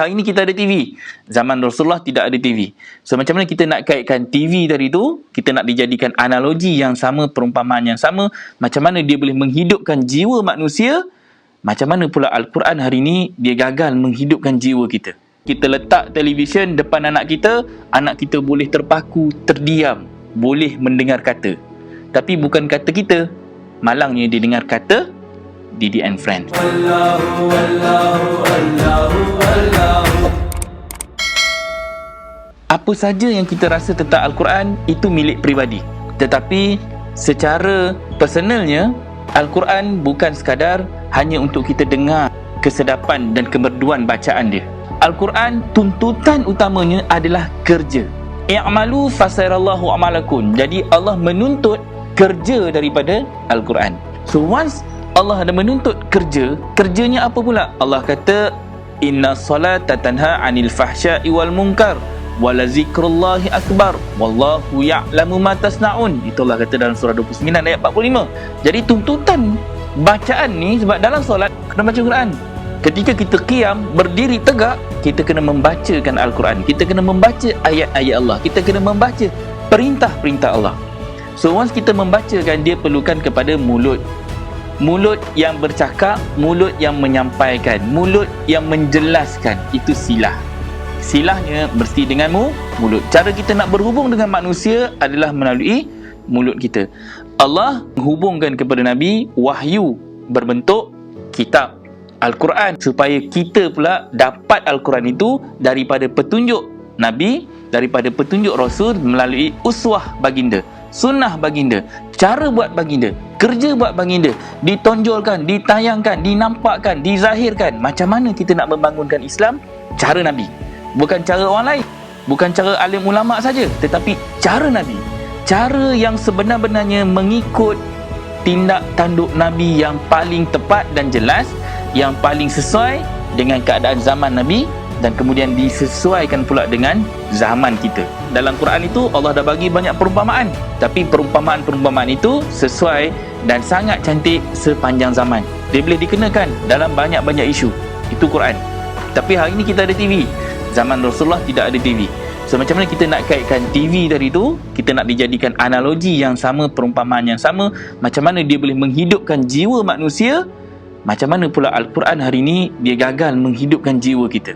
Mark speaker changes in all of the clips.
Speaker 1: Hari ini kita ada TV. Zaman Rasulullah tidak ada TV. So macam mana kita nak kaitkan TV tadi tu, kita nak dijadikan analogi yang sama, perumpamaan yang sama, macam mana dia boleh menghidupkan jiwa manusia, macam mana pula Al-Quran hari ini dia gagal menghidupkan jiwa kita. Kita letak televisyen depan anak kita boleh terpaku, terdiam, boleh mendengar kata. Tapi bukan kata kita, malangnya dia dengar kata Didi and Friends. Apa saja yang kita rasa tentang Al-Quran itu milik peribadi. Tetapi secara personalnya, Al-Quran bukan sekadar hanya untuk kita dengar kesedapan dan kemerduan bacaan dia. Al-Quran tuntutan utamanya adalah kerja. I'malu fasayarallahu amalakum. Jadi Allah menuntut kerja daripada Al-Quran. So once Allah ada menuntut kerja, kerjanya apa pula? Allah kata inna salata tanha 'anil fahsya'i wal munkar wa la zikrullahi akbar wallahu ya'lamu ma tasna'un. Itu Allah kata dalam surah 29 ayat 45. Jadi tuntutan bacaan ni, sebab dalam solat kena baca Quran. Ketika kita qiyam, berdiri tegak, kita kena membacakan Al-Quran. Kita kena membaca ayat-ayat Allah. Kita kena membaca perintah-perintah Allah. So once kita membacakan, dia perlukan kepada mulut. Mulut yang bercakap, mulut yang menyampaikan, mulut yang menjelaskan. Itu silah. Silahnya mesti dengan mulut. Cara kita nak berhubung dengan manusia adalah melalui mulut kita. Allah menghubungkan kepada Nabi wahyu berbentuk kitab Al-Quran, supaya kita pula dapat Al-Quran itu daripada petunjuk Nabi, daripada petunjuk Rasul melalui uswah baginda, sunnah baginda, cara buat baginda, kerja buat baginda, ditonjolkan, ditayangkan, dinampakkan, dizahirkan. Macam mana kita nak membangunkan Islam? Cara Nabi. Bukan cara orang lain, bukan cara alim ulama' saja, tetapi cara Nabi. Cara yang sebenar-benarnya mengikut tindak tanduk Nabi yang paling tepat dan jelas, yang paling sesuai dengan keadaan zaman Nabi, dan kemudian disesuaikan pula dengan zaman kita. Dalam Quran itu Allah dah bagi banyak perumpamaan, tapi perumpamaan-perumpamaan itu sesuai dan sangat cantik sepanjang zaman. Dia boleh dikenakan dalam banyak-banyak isu. Itu Quran. Tapi hari ini kita ada TV. Zaman Rasulullah tidak ada TV. So macam mana kita nak kaitkan TV tadi tu, kita nak dijadikan analogi yang sama, perumpamaan yang sama, macam mana dia boleh menghidupkan jiwa manusia, macam mana pula Al-Quran hari ini dia gagal menghidupkan jiwa kita.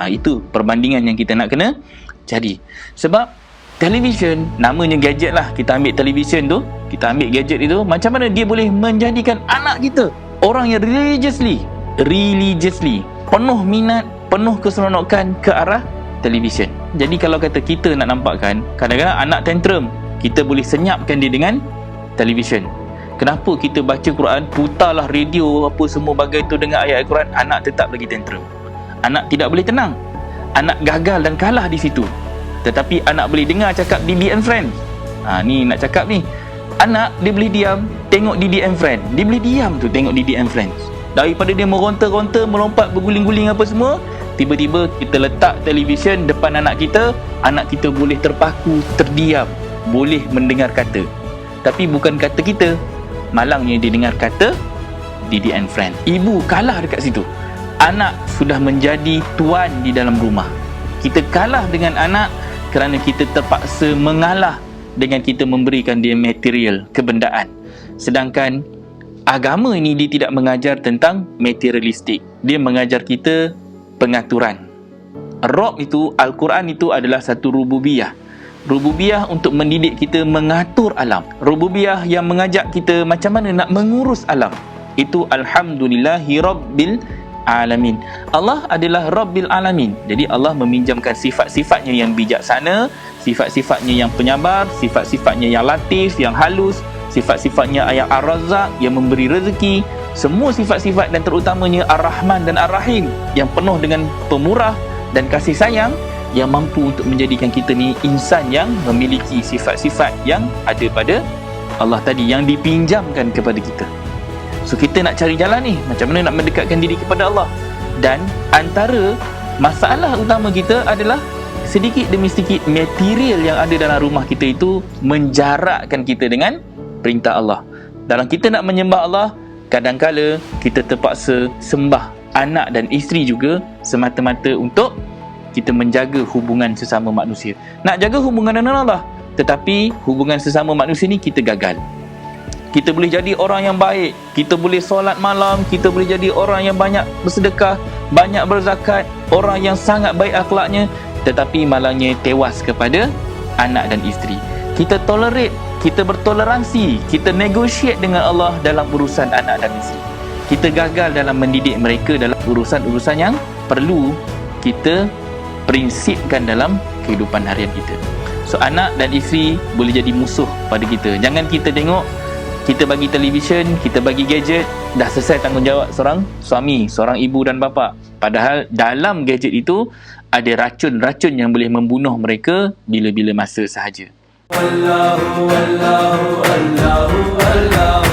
Speaker 1: Itu perbandingan yang kita nak kena jadi. Sebab televisyen, namanya gadget lah. Kita ambil televisyen tu, kita ambil gadget itu, macam mana dia boleh menjadikan anak kita orang yang religiously penuh minat, penuh keseronokan ke arah televisyen. Jadi kalau kata kita nak nampakkan, kadang-kadang anak tantrum, kita boleh senyapkan dia dengan televisyen. Kenapa kita baca Quran, putarlah radio apa semua bagai tu dengan ayat Al-Quran, anak tetap lagi tantrum. Anak tidak boleh tenang. Anak gagal dan kalah di situ. Tetapi anak boleh dengar cakap Didi and Friends. Ni nak cakap ni. Anak dia boleh diam tengok Didi and Friends. Dia boleh diam tu tengok Didi and Friends. Daripada dia meronta-ronta, melompat, berguling-guling apa semua, tiba-tiba kita letak televisyen depan anak kita boleh terpaku, terdiam, boleh mendengar kata. Tapi bukan kata kita, malangnya dia dengar kata Didi and Friends. Ibu kalah dekat situ. Anak sudah menjadi tuan di dalam rumah. Kita kalah dengan anak kerana kita terpaksa mengalah dengan kita memberikan dia material, kebendaan. Sedangkan agama ini dia tidak mengajar tentang materialistik. Dia mengajar kita pengaturan. Rob itu, Al-Quran itu adalah satu rububiyah. Rububiyah untuk mendidik kita mengatur alam. Rububiyah yang mengajak kita macam mana nak mengurus alam. Itu Alhamdulillahi Rabbil Alamin. Allah adalah Rabbil Alamin. Jadi Allah meminjamkan sifat-sifatnya yang bijaksana, sifat-sifatnya yang penyabar, sifat-sifatnya yang latif, yang halus, sifat-sifatnya yang Ar-Razzaq, yang memberi rezeki. Semua sifat-sifat dan terutamanya Ar-Rahman dan Ar-Rahim, yang penuh dengan pemurah dan kasih sayang, yang mampu untuk menjadikan kita ni insan yang memiliki sifat-sifat yang ada pada Allah tadi, yang dipinjamkan kepada kita. So kita nak cari jalan ni, macam mana nak mendekatkan diri kepada Allah. Dan antara masalah utama kita adalah sedikit demi sedikit material yang ada dalam rumah kita itu menjarakkan kita dengan perintah Allah. Dalam kita nak menyembah Allah, kadang-kala kita terpaksa sembah anak dan isteri juga semata-mata untuk kita menjaga hubungan sesama manusia. Nak jaga hubungan dengan Allah, tetapi hubungan sesama manusia ni kita gagal. Kita boleh jadi orang yang baik, kita boleh solat malam, kita boleh jadi orang yang banyak bersedekah, banyak berzakat, orang yang sangat baik akhlaknya, tetapi malangnya tewas kepada anak dan isteri. Kita tolerate, kita bertoleransi, kita negotiate dengan Allah dalam urusan anak dan isteri. Kita gagal dalam mendidik mereka dalam urusan-urusan yang perlu kita prinsipkan dalam kehidupan harian kita. So anak dan isteri boleh jadi musuh pada kita. Jangan kita tengok kita bagi televisyen, kita bagi gadget, dah selesai tanggungjawab seorang suami, seorang ibu dan bapa. Padahal dalam gadget itu ada racun-racun yang boleh membunuh mereka bila-bila masa sahaja. Wallahu, wallahu, wallahu, wallahu.